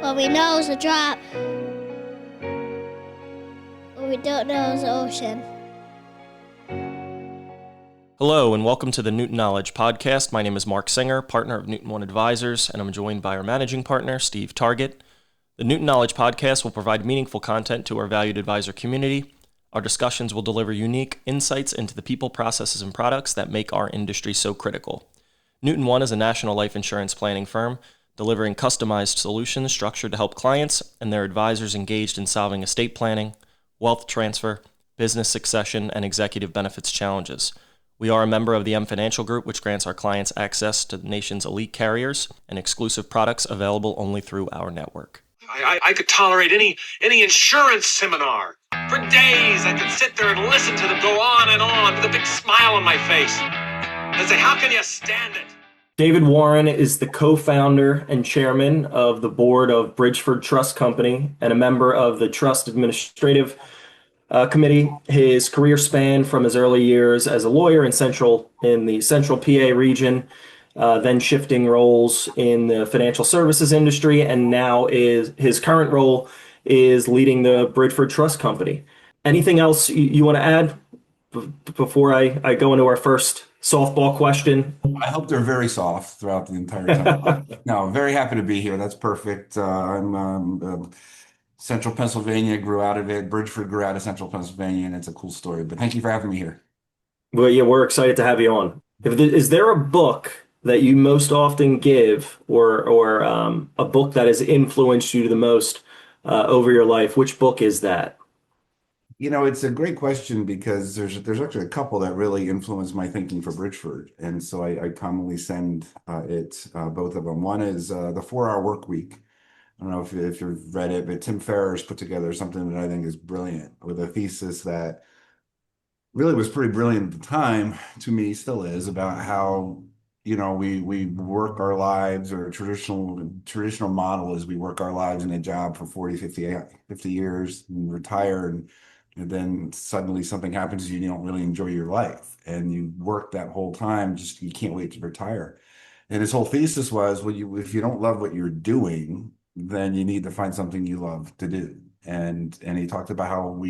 What we know is a drop. What we don't know is the ocean. Hello and welcome to the Newton Knowledge Podcast. My name is Mark Singer, partner of Newton One Advisors, and I'm joined by our managing partner, Steve Target. The Newton Knowledge Podcast will provide meaningful content to our valued advisor community. Our discussions will deliver unique insights into the people, processes, and products that make our industry so critical. Newton One is a national life insurance planning firm delivering customized solutions structured to help clients and their advisors engaged in solving estate planning, wealth transfer, business succession, and executive benefits challenges. We are a member of the M Financial Group, which grants our clients access to the nation's elite carriers and exclusive products available only through our network. I could tolerate any insurance seminar. For days, I could sit there and listen to them go on and on with a big smile on my face. I'd say, how can you stand it? David Warren is the co-founder and chairman of the board of Bridgeford Trust Company and a member of the Trust Administrative Committee. His career spanned from his early years as a lawyer in the Central PA region, then shifting roles in the financial services industry, and now his current role is leading the Bridgeford Trust Company. Anything else you want to add before I go into our first softball question? I hope they're very soft throughout the entire time. No, very happy to be here. That's perfect. I'm Central Pennsylvania, grew out of it. Bridgeford grew out of Central Pennsylvania, and it's a cool story. But thank you for having me here. Well, yeah, we're excited to have you on. Is there a book that you most often give, or a book that has influenced you the most over your life? Which book is that? You know, it's a great question because there's actually a couple that really influenced my thinking for Bridgeford, and so I commonly send both of them. One is the 4-Hour Work Week. I don't know if you've read it, but Tim Ferriss put together something that I think is brilliant with a thesis that really was pretty brilliant at the time, to me still is, about how, you know, we work our lives, or a traditional model is we work our lives in a job for 40, 50 years and retire, and then suddenly something happens to you and you don't really enjoy your life. And you work that whole time, just you can't wait to retire. And his whole thesis was, well, if you don't love what you're doing, then you need to find something you love to do. And he talked about how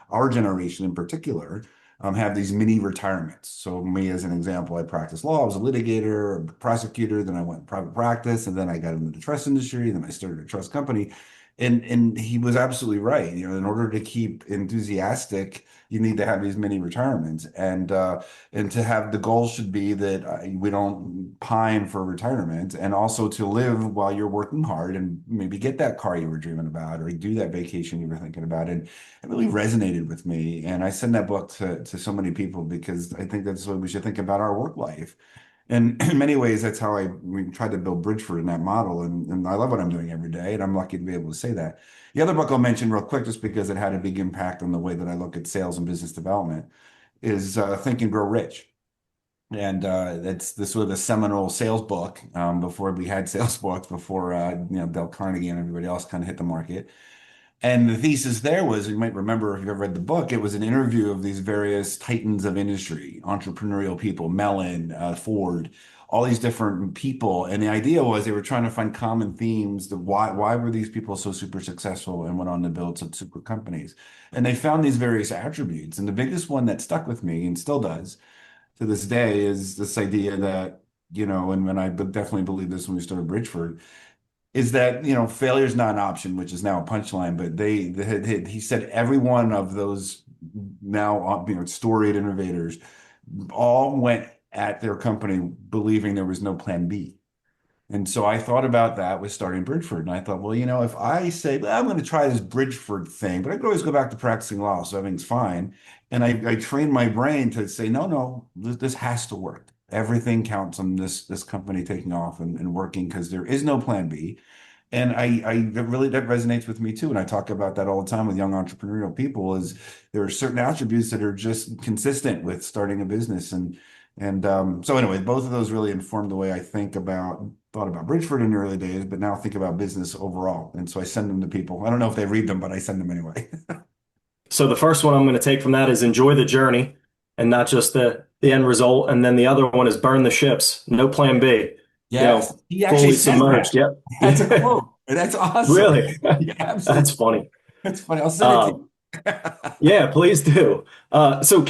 our generation in particular, have these mini retirements. So me, as an example, I practiced law. I was a litigator, a prosecutor, then I went in private practice, and then I got into the trust industry, and then I started a trust company. And he was absolutely right. You know, in order to keep enthusiastic, you need to have these mini retirements, and to have the goal should be that we don't pine for retirement, and also to live while you're working hard and maybe get that car you were dreaming about, or do that vacation you were thinking about. And it really resonated with me. And I send that book to so many people because I think that's what we should think about our work life. And in many ways, that's how we tried to build Bridgeford in that model. And I love what I'm doing every day, and I'm lucky to be able to say that. The other book I'll mention real quick, just because it had a big impact on the way that I look at sales and business development, is Think and Grow Rich. And it's this sort of a seminal sales book, before we had sales books, before Dale Carnegie and everybody else kind of hit the market. And the thesis there was, you might remember if you've ever read the book, it was an interview of these various titans of industry, entrepreneurial people, Mellon, Ford, all these different people. And the idea was they were trying to find common themes. Why were these people so super successful and went on to build some super companies? And they found these various attributes. And the biggest one that stuck with me, and still does to this day, is this idea that, and when I definitely believe this when we started Bridgeford, is that, failure is not an option, which is now a punchline. But he said every one of those now, storied innovators all went at their company believing there was no plan B. And so I thought about that with starting Bridgeford. And I thought, well, if I say, well, I'm going to try this Bridgeford thing, but I could always go back to practicing law, so everything's fine. And I trained my brain to say, no, this has to work. Everything counts on this company taking off and working, because there is no plan B. And that resonates with me too. And I talk about that all the time with young entrepreneurial people, is there are certain attributes that are just consistent with starting a business. And so anyway, both of those really informed the way I thought about Bridgeford in the early days, but now think about business overall. And so I send them to people. I don't know if they read them, but I send them anyway. So the first one I'm going to take from that is enjoy the journey and not just the end result. And then the other one is burn the ships. No plan B. Yeah, he actually fully said submerged. that. Yep. That's a quote. That's awesome. Really? Yeah, That's absolutely. funny. That's funny. I'll send it to Um, you. yeah, please do. So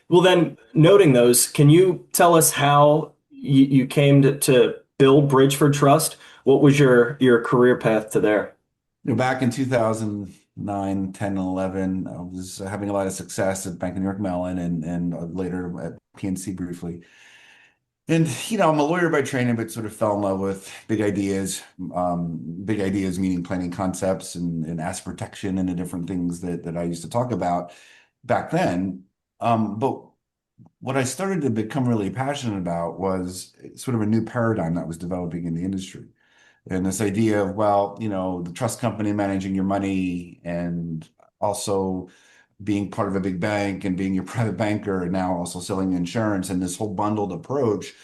well then, noting those, can you tell us how you came to build Bridgeford Trust? What was your career path to there? Back in 2009, 10, and 11, I was having a lot of success at Bank of New York Mellon and later at PNC briefly. And, I'm a lawyer by training, but sort of fell in love with big ideas meaning planning concepts and asset protection and the different things that I used to talk about back then. But what I started to become really passionate about was sort of a new paradigm that was developing in the industry. And this idea of, well, the trust company managing your money and also being part of a big bank and being your private banker and now also selling insurance and this whole bundled approach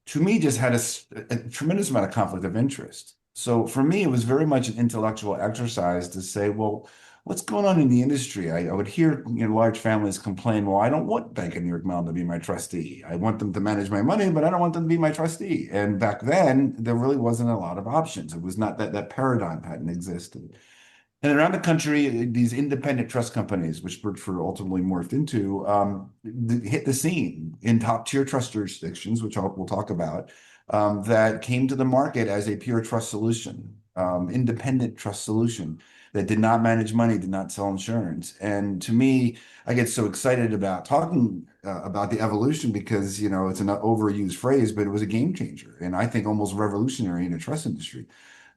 to me just had a tremendous amount of conflict of interest. So for me, it was very much an intellectual exercise to say, well, what's going on in the industry? I would hear large families complain, well, I don't want Bank of New York Mellon to be my trustee. I want them to manage my money, but I don't want them to be my trustee. And back then, there really wasn't a lot of options. It was not that paradigm hadn't existed. And around the country, these independent trust companies, which Bridgeford ultimately morphed into, hit the scene in top tier trust jurisdictions, which we'll talk about, that came to the market as a pure trust solution, independent trust solution that did not manage money, did not sell insurance. And to me, I get so excited about talking about the evolution because, it's an overused phrase, but it was a game changer and I think almost revolutionary in the trust industry.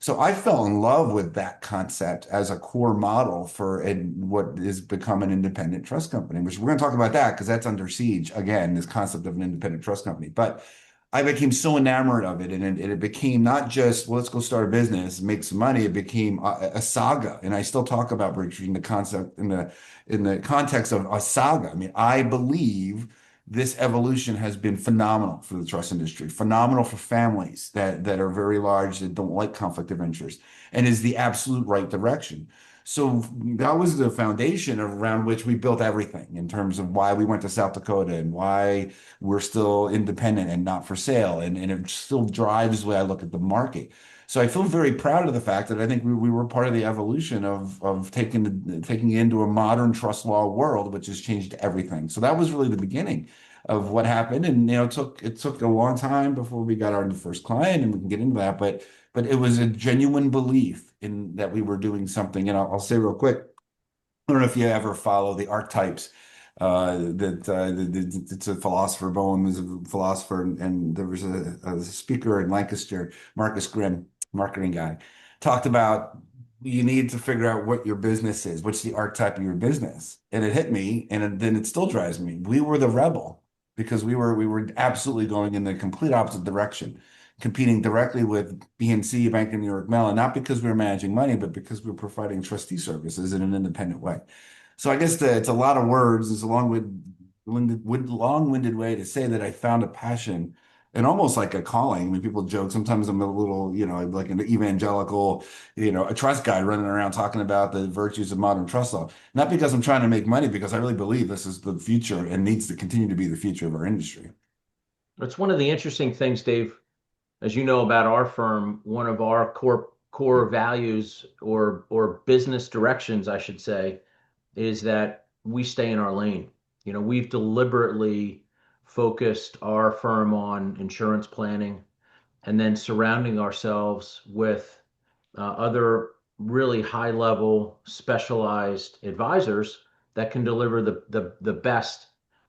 So I fell in love with that concept as a core model for what has become an independent trust company, which we're going to talk about that because that's under siege again, this concept of an independent trust company. But I became so enamored of it, and it became not just, well, let's go start a business, make some money. It became a saga, and I still talk about Bridgeford in the concept in the context of a saga. I mean, I believe this evolution has been phenomenal for the trust industry, phenomenal for families that are very large that don't like conflict of interest, and is the absolute right direction. So that was the foundation around which we built everything in terms of why we went to South Dakota and why we're still independent and not for sale. And it still drives the way I look at the market. So I feel very proud of the fact that I think we were part of the evolution of taking it into a modern trust law world, which has changed everything. So that was really the beginning of what happened. And it took a long time before we got our first client, and we can get into that. But it was a genuine belief in that we were doing something. And I'll say real quick, I don't know if you ever follow the archetypes. It's a philosopher. Bowen was a philosopher, and there was a speaker in Lancaster, Marcus Grimm, marketing guy, talked about you need to figure out what your business is. What's the archetype of your business? And it hit me, and then it still drives me. We were the rebel because we were absolutely going in the complete opposite direction, competing directly with BNC, Bank of New York Mellon, not because we were managing money, but because we were providing trustee services in an independent way. So I guess it's a lot of words. It's a long-winded way to say that I found a passion and almost like a calling. I mean, people joke, sometimes I'm a little, like an evangelical, a trust guy running around talking about the virtues of modern trust law. Not because I'm trying to make money, because I really believe this is the future and needs to continue to be the future of our industry. It's one of the interesting things, Dave, as you know about our firm, one of our core values or business directions, I should say, is that we stay in our lane. We've deliberately focused our firm on insurance planning and then surrounding ourselves with other really high level specialized advisors that can deliver the best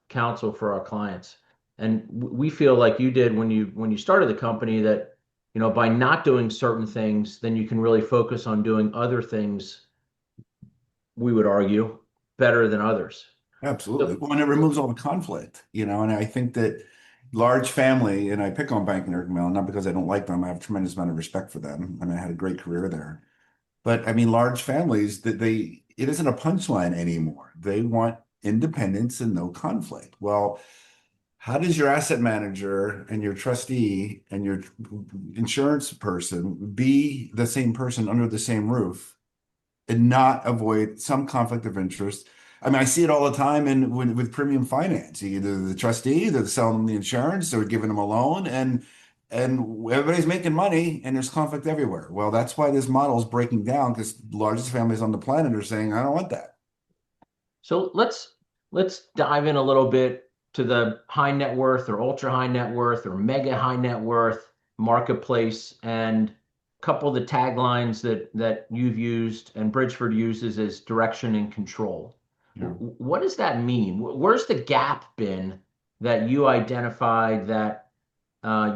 counsel for our clients. And we feel like you did when you started the company that by not doing certain things, then you can really focus on doing other things, we would argue, better than others. Absolutely. So, Well, and it removes all the conflict, and I think that large family, and I pick on Bank of New York Mellon, not because I don't like them. I have a tremendous amount of respect for them. I mean, I had a great career there. But I mean, large families it isn't a punchline anymore. They want independence and no conflict. Well, how does your asset manager and your trustee and your insurance person be the same person under the same roof and not avoid some conflict of interest? I mean, I see it all the time with premium finance. Either the trustee, they're selling them the insurance, they're giving them a loan, and and everybody's making money and there's conflict everywhere. Well, that's why this model is breaking down, because the largest families on the planet are saying, I don't want that. So let's dive in a little bit to the high net worth or ultra high net worth or mega high net worth marketplace, and a couple of the taglines that you've used and Bridgeford uses is direction and control. Yeah. What does that mean? Where's the gap been that you identified that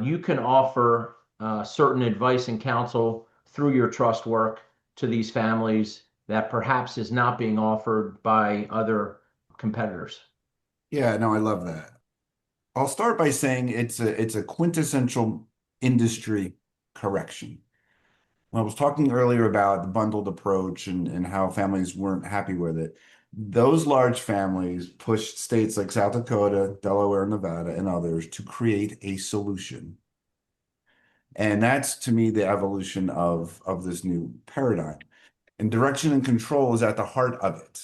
you can offer certain advice and counsel through your trust work to these families that perhaps is not being offered by other competitors? Yeah, no, I love that. I'll start by saying it's a quintessential industry correction. When I was talking earlier about the bundled approach and how families weren't happy with it, those large families pushed states like South Dakota, Delaware, Nevada, and others to create a solution. And that's, to me, the evolution of this new paradigm. And direction and control is at the heart of it.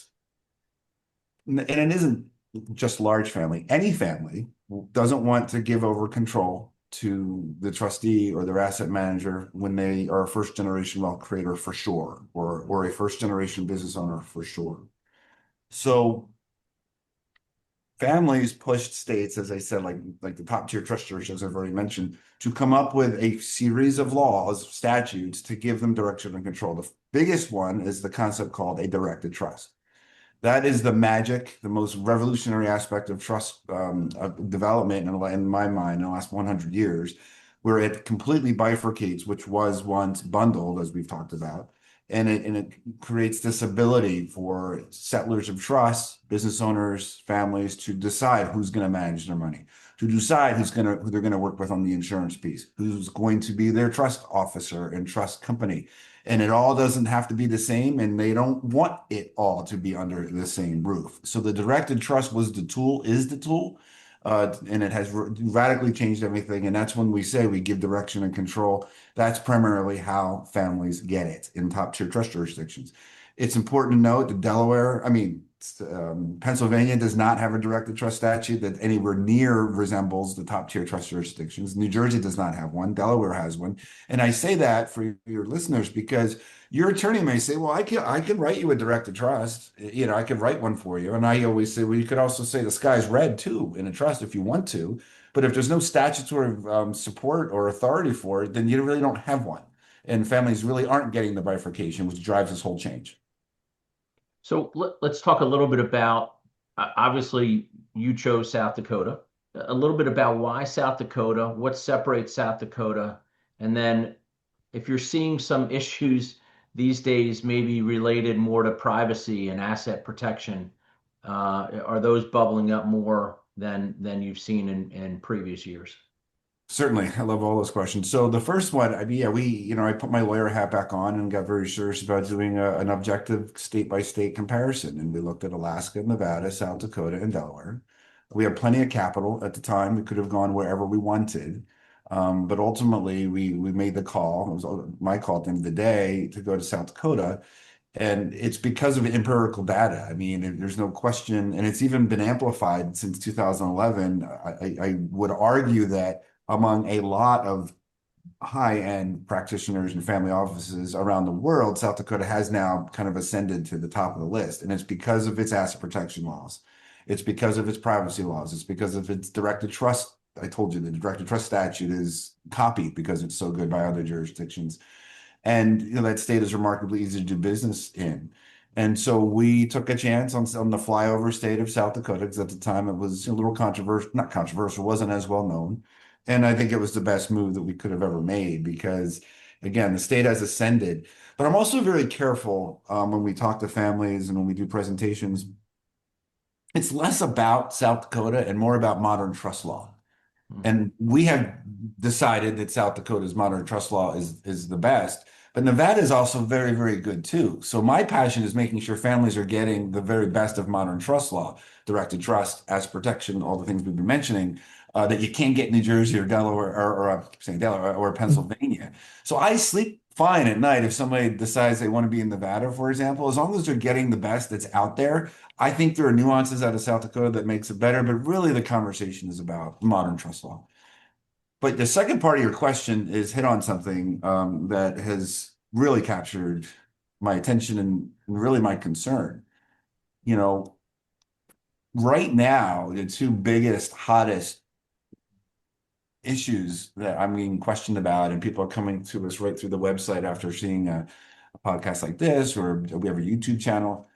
And it isn't just large family. Any family doesn't want to give over control to the trustee or their asset manager when they are a first generation wealth creator, for sure, or a first generation business owner, for sure. So families pushed states, as I said, like the top tier trust jurisdictions I've already mentioned, to come up with a series of laws, statutes to give them direction and control. The biggest one is the concept called a directed trust. That is the magic, the most revolutionary aspect of trust of development in my mind in the last 100 years, where it completely bifurcates, which was once bundled, as we've talked about, and it creates this ability for settlers of trust, business owners, families to decide who's going to manage their money, to decide who they're going to work with on the insurance piece, who's going to be their trust officer and trust company. And it all doesn't have to be the same, and they don't want it all to be under the same roof. So the directed trust is the tool, and it has radically changed everything. And that's when we say we give direction and control. That's primarily how families get it in top tier trust jurisdictions. It's important to note that Pennsylvania does not have a directed trust statute that anywhere near resembles the top tier trust jurisdictions. New Jersey does not have one. Delaware has one. And I say that for your listeners because your attorney may say, well, I can write you a directed trust. I could write one for you. And I always say, well, you could also say the sky's red too in a trust if you want to. But if there's no statutory support or authority for it, then you really don't have one. And families really aren't getting the bifurcation, which drives this whole change. So let's talk a little bit about, obviously, you chose South Dakota, a little bit about why South Dakota, what separates South Dakota, and then if you're seeing some issues these days, maybe related more to privacy and asset protection, are those bubbling up more than you've seen in previous years? Certainly. I love all those questions. So the first one, I put my lawyer hat back on and got very serious about doing an objective state by state comparison. And we looked at Alaska, Nevada, South Dakota, and Delaware. We had plenty of capital at the time. We could have gone wherever we wanted. But ultimately we made the call. It was my call at the end of the day to go to South Dakota. And it's because of empirical data. I mean, there's no question. And it's even been amplified since 2011. I would argue that among a lot of high-end practitioners and family offices around the world, South Dakota has now kind of ascended to the top of the list. And it's because of its asset protection laws. It's because of its privacy laws. It's because of its directed trust. I told you the directed trust statute is copied because it's so good by other jurisdictions. And that state is remarkably easy to do business in. And so we took a chance on the flyover state of South Dakota, because at the time it was a little controversial, not controversial, wasn't as well known. And I think it was the best move that we could have ever made because, again, the state has ascended. But I'm also very careful when we talk to families and when we do presentations. It's less about South Dakota and more about modern trust law. And we have decided that South Dakota's modern trust law is the best. But Nevada is also very, very good too. So my passion is making sure families are getting the very best of modern trust law, directed trust, asset protection, all the things we've been mentioning, that you can't get in New Jersey or Delaware or I keep saying Delaware or Pennsylvania. So I sleep fine at night if somebody decides they want to be in Nevada, for example, as long as they're getting the best that's out there. I think there are nuances out of South Dakota that makes it better, but really the conversation is about modern trust law. But the second part of your question is hit on something that has really captured my attention and really my concern. You know, right now, the two biggest, hottest issues that I'm being questioned about, and people are coming to us right through the website after seeing a podcast like this, or we have a YouTube channel,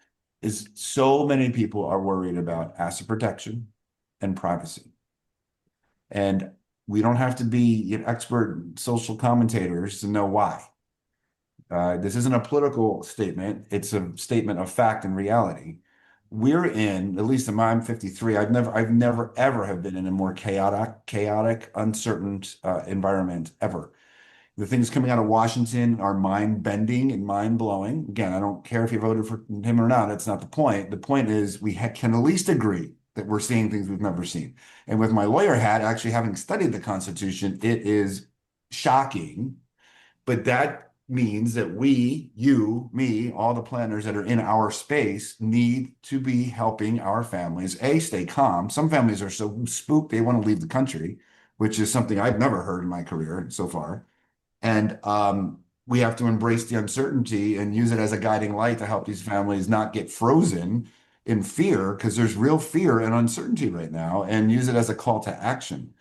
is so many people are worried about asset protection and privacy. And we don't have to be expert social commentators to know why. This isn't a political statement. It's a statement of fact and reality. We're in, at least I'm 53. I've never ever have been in a more chaotic, uncertain environment ever. The things coming out of Washington are mind-bending and mind-blowing. Again, I don't care if you voted for him or not. That's not the point. The point is we can at least agree that we're seeing things we've never seen. And with my lawyer hat, actually having studied the Constitution, it is shocking. But that means that we, you, me, all the planners that are in our space need to be helping our families, stay calm. Some families are so spooked they want to leave the country, which is something I've never heard in my career so far. And we have to embrace the uncertainty and use it as a guiding light to help these families not get frozen in fear, because there's real fear and uncertainty right now, and use it as a call to action.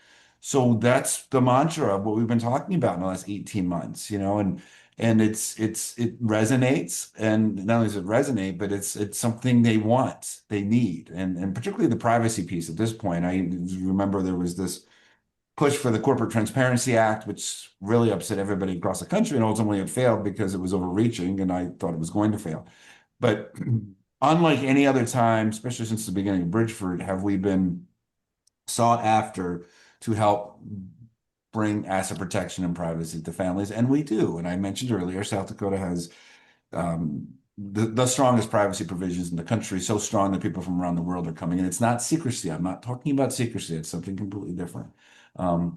So that's the mantra of what we've been talking about in the last 18 months, and it resonates, and not only does it resonate, but it's something they want, they need, and particularly the privacy piece at this point. I remember there was this push for the Corporate Transparency Act, which really upset everybody across the country, and ultimately it failed because it was overreaching, and I thought it was going to fail. But unlike any other time, especially since the beginning of Bridgeford, have we been sought after to help bring asset protection and privacy to families, and we do. And I mentioned earlier, South Dakota has the strongest privacy provisions in the country, so strong that people from around the world are coming. And it's not secrecy. I'm not talking about secrecy. It's something completely different.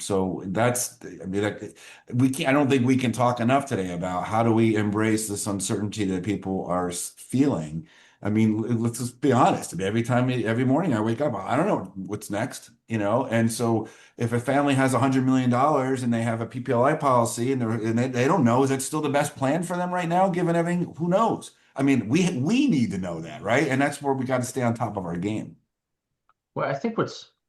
So that's, I mean, I don't think we can talk enough today about how do we embrace this uncertainty that people are feeling. I mean, let's just be honest. I mean, every morning I wake up, I don't know what's next, And so if a family has $100 million and they have a PPLI policy and they don't know, is that still the best plan for them right now, given everything? Who knows? I mean, we need to know that, right? And that's where we got to stay on top of our game. Well, I think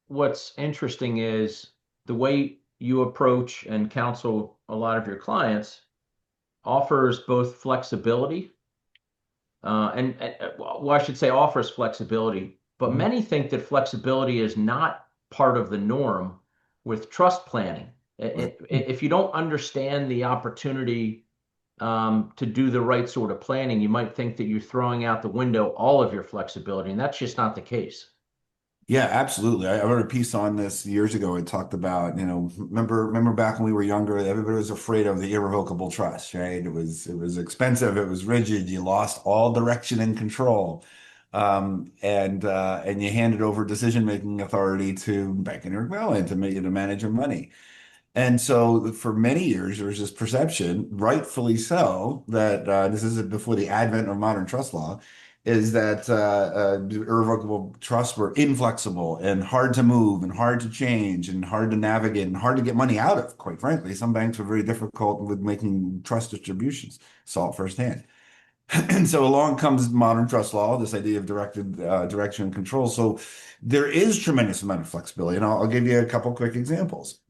what's interesting is the way you approach and counsel a lot of your clients offers both flexibility well, I should say offers flexibility, but many think that flexibility is not part of the norm with trust planning. If you don't understand the opportunity to do the right sort of planning, you might think that you're throwing out the window all of your flexibility, and that's just not the case. Yeah, absolutely. I wrote a piece on this years ago. It talked about, remember back when we were younger, everybody was afraid of the irrevocable trust, right? It was expensive, it was rigid, you lost all direction and control. And you handed over decision-making authority to Bank of New York Mellon to manage your money. And so for many years, there was this perception, rightfully so, that this is before the advent of modern trust law, is that irrevocable trusts were inflexible and hard to move and hard to change and hard to navigate and hard to get money out of, quite frankly. Some banks were very difficult with making trust distributions, saw it firsthand. And so along comes modern trust law, this idea of direction and control. So there is tremendous amount of flexibility. And I'll give you a couple quick examples.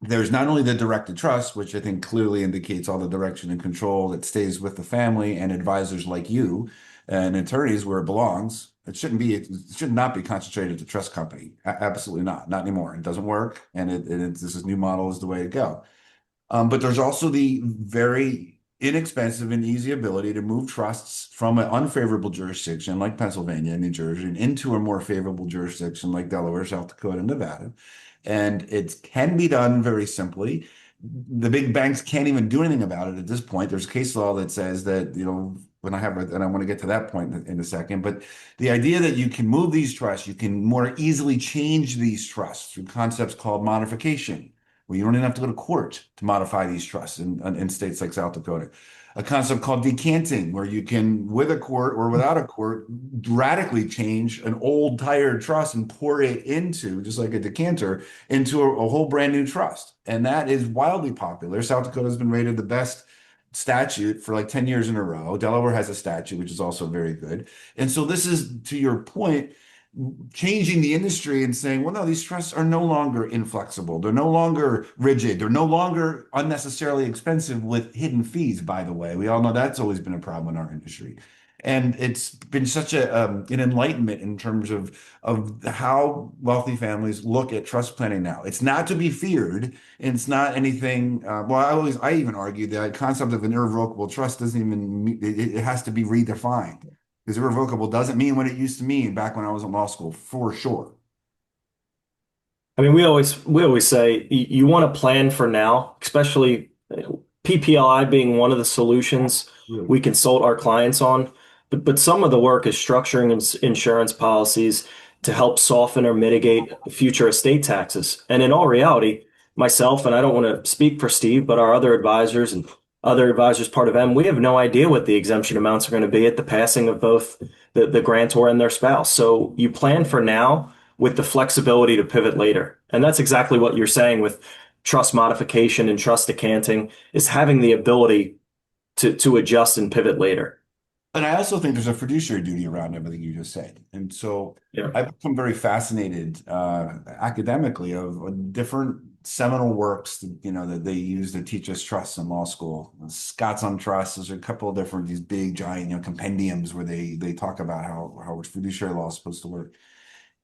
There's not only the directed trust, which I think clearly indicates all the direction and control that stays with the family and advisors like you and attorneys where it belongs. It should not be concentrated at the trust company. Absolutely not anymore. It doesn't work. And this new model is the way to go. But there's also the very inexpensive and easy ability to move trusts from an unfavorable jurisdiction like Pennsylvania and New Jersey and into a more favorable jurisdiction like Delaware, South Dakota, and Nevada. And it can be done very simply. The big banks can't even do anything about it at this point. There's case law that says that, and I want to get to that point in a second, but the idea that you can move these trusts, you can more easily change these trusts through concepts called modification, where you don't even have to go to court to modify these trusts in states like South Dakota. A concept called decanting, where you can, with a court or without a court, radically change an old tired trust and pour it into, just like a decanter, into a whole brand new trust. And that is wildly popular. South Dakota has been rated the best statute for like 10 years in a row. Delaware has a statute, which is also very good. And so this is, to your point, changing the industry and saying, well, no, these trusts are no longer inflexible. They're no longer rigid. They're no longer unnecessarily expensive with hidden fees, by the way. We all know that's always been a problem in our industry. And it's been such an enlightenment in terms of how wealthy families look at trust planning now. It's not to be feared, and it's not anything. I even argue that concept of an irrevocable trust doesn't even it has to be redefined, because irrevocable doesn't mean what it used to mean back when I was in law school, for sure. I mean, we always say you want to plan for now, especially PPLI being one of the solutions Really. we consult our clients on. But some of the work is structuring insurance policies to help soften or mitigate future estate taxes. And in all reality, myself, and I don't want to speak for Steve, but our other advisors and other advisors part of M, we have no idea what the exemption amounts are going to be at the passing of both the grantor and their spouse. So you plan for now with the flexibility to pivot later. And that's exactly what you're saying with trust modification and trust decanting, is having the ability to adjust and pivot later. And I also think there's a fiduciary duty around everything you just said. And so Yeah. I've become very fascinated academically of different seminal works that they use to teach us trusts in law school. Scott's on Trust. There's a couple of different, these big giant compendiums where they talk about how fiduciary law is supposed to work.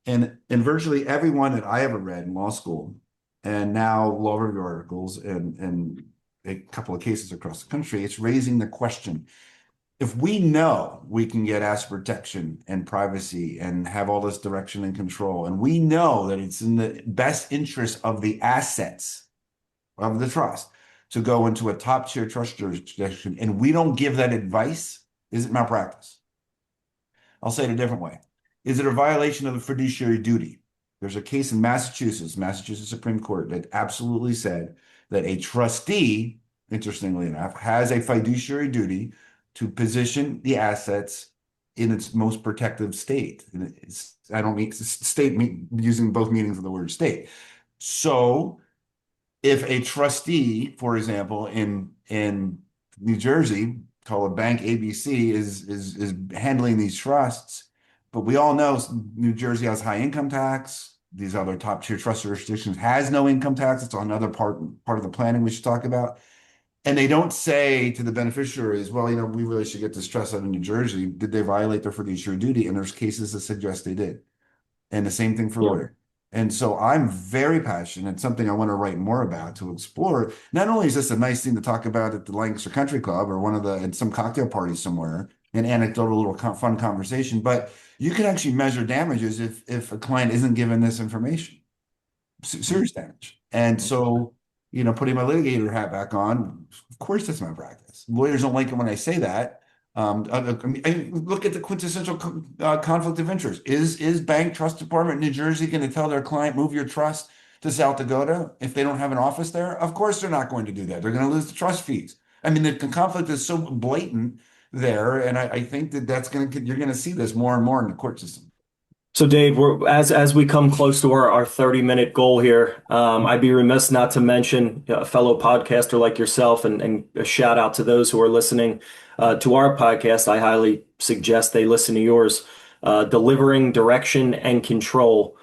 And virtually everyone that I ever read in law school, and now law review articles and a couple of cases across the country, it's raising the question: if we know we can get asset protection and privacy and have all this direction and control, and we know that it's in the best interest of the assets of the trust to go into a top tier trust jurisdiction, and we don't give that advice, is it malpractice? I'll say it a different way. Is it a violation of the fiduciary duty? There's a case in Massachusetts Supreme Court, that absolutely said that a trustee, interestingly enough, has a fiduciary duty to position the assets in its most protective state. I don't mean state using both meanings of the word state. So if a trustee, for example, in New Jersey, called a bank ABC, is handling these trusts, but we all know New Jersey has high income tax. These other top tier trust jurisdictions has no income tax. It's another part of the planning we should talk about. And they don't say to the beneficiaries, well, we really should get this trust out of New Jersey. Did they violate their fiduciary duty? And there's cases that suggest they did. And the same thing for lawyer. And so I'm very passionate. It's something I want to write more about, to explore. Not only is this a nice thing to talk about at the Lancaster Country Club or at some cocktail party somewhere, an anecdotal little fun conversation, but you can actually measure damages if a client isn't given this information. Serious damage. And so, putting my litigator hat back on, of course that's my practice. Lawyers don't like it when I say that. Look at the quintessential conflict of interest. Is Bank Trust Department in New Jersey going to tell their client, move your trust to South Dakota if they don't have an office there? Of course they're not going to do that. They're going to lose the trust fees. I mean, the conflict is so blatant there, and I think you're going to see this more and more in the court system. So Dave, as we come close to our 30-minute goal here, I'd be remiss not to mention a fellow podcaster like yourself, and a shout out to those who are listening to our podcast. I highly suggest they listen to yours, Delivering Direction and Control.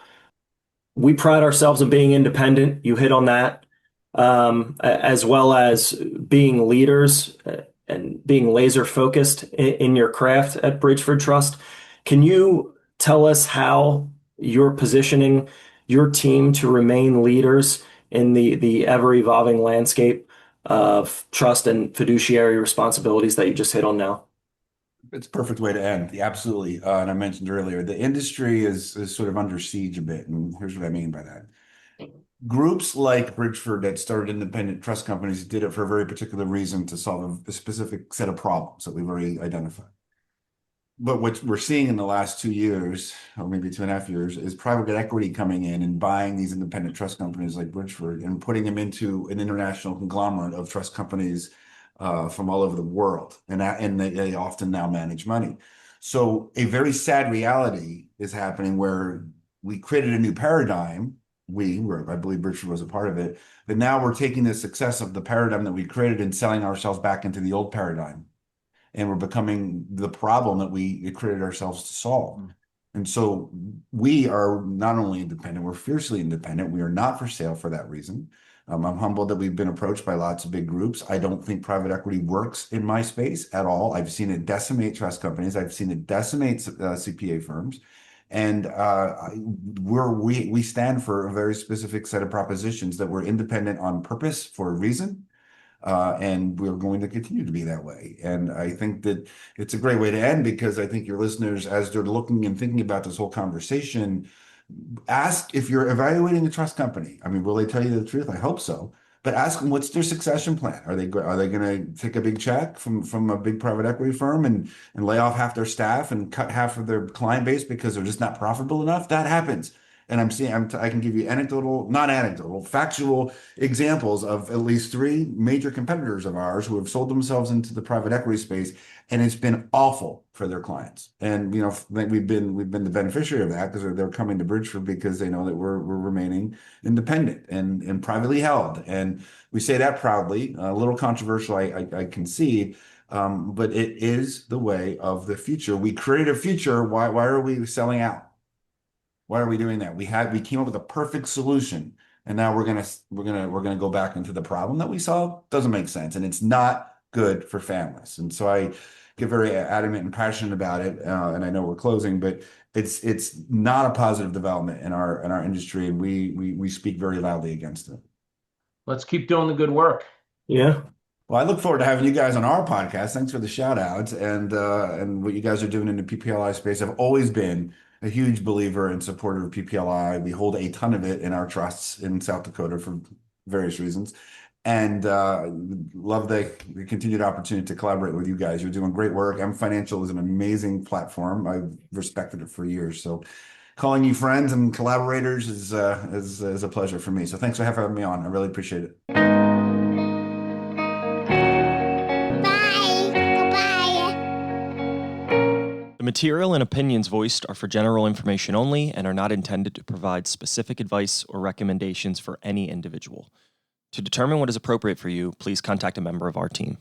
We pride ourselves on being independent. You hit on that, as well as being leaders and being laser focused in your craft at Bridgeford Trust. Can you tell us how you're positioning your team to remain leaders in the ever-evolving landscape of trust and fiduciary responsibilities that you just hit on now? It's a perfect way to end. Yeah, absolutely. And I mentioned earlier, the industry is sort of under siege a bit. And here's what I mean by that. Groups like Bridgeford that started independent trust companies did it for a very particular reason, to solve a specific set of problems that we've already identified. But what we're seeing in the last 2 years, or maybe 2.5 years, is private equity coming in and buying these independent trust companies like Bridgeford and putting them into an international conglomerate of trust companies from all over the world. And they often now manage money. So a very sad reality is happening where we created a new paradigm. I believe Bridgeford was a part of it, but now we're taking the success of the paradigm that we created and selling ourselves back into the old paradigm, and we're becoming the problem that we created ourselves to solve. And so we are not only independent, we're fiercely independent. We are not for sale for that reason. I'm humbled that we've been approached by lots of big groups. I don't think private equity works in my space at all. I've seen it decimate trust companies. I've seen it decimate CPA firms. And we stand for a very specific set of propositions that we're independent on purpose for a reason. And we're going to continue to be that way. And I think that it's a great way to end, because I think your listeners, as they're looking and thinking about this whole conversation, ask if you're evaluating a trust company. I mean, will they tell you the truth? I hope so. But ask them, what's their succession plan? Are they going to take a big check from a big private equity firm and lay off half their staff and cut half of their client base because they're just not profitable enough? That happens. And I can give you not anecdotal, factual examples of at least 3 major competitors of ours who have sold themselves into the private equity space, and it's been awful for their clients. And we've been the beneficiary of that, because they're coming to Bridgeford because they know that we're remaining independent and privately held. And we say that proudly. A little controversial, I concede. But it is the way of the future. We created a future. Why are we selling out? Why are we doing that? We came up with a perfect solution, and now we're gonna go back into the problem that we solved. Doesn't make sense, and it's not good for families. And so I get very adamant and passionate about it. And I know we're closing, but it's not a positive development in our industry, and we speak very loudly against it. Let's keep doing the good work. Yeah. Well, I look forward to having you guys on our podcast. Thanks for the shout outs and what you guys are doing in the PPLI space. I've always been a huge believer and supporter of PPLI. We hold a ton of it in our trusts in South Dakota for various reasons, and love the continued opportunity to collaborate with you guys. You're doing great work. M Financial is an amazing platform. I've respected it for years. So calling you friends and collaborators is a pleasure for me. So thanks for having me on. I really appreciate it. Bye. Goodbye. The material and opinions voiced are for general information only and are not intended to provide specific advice or recommendations for any individual. To determine what is appropriate for you, please contact a member of our team.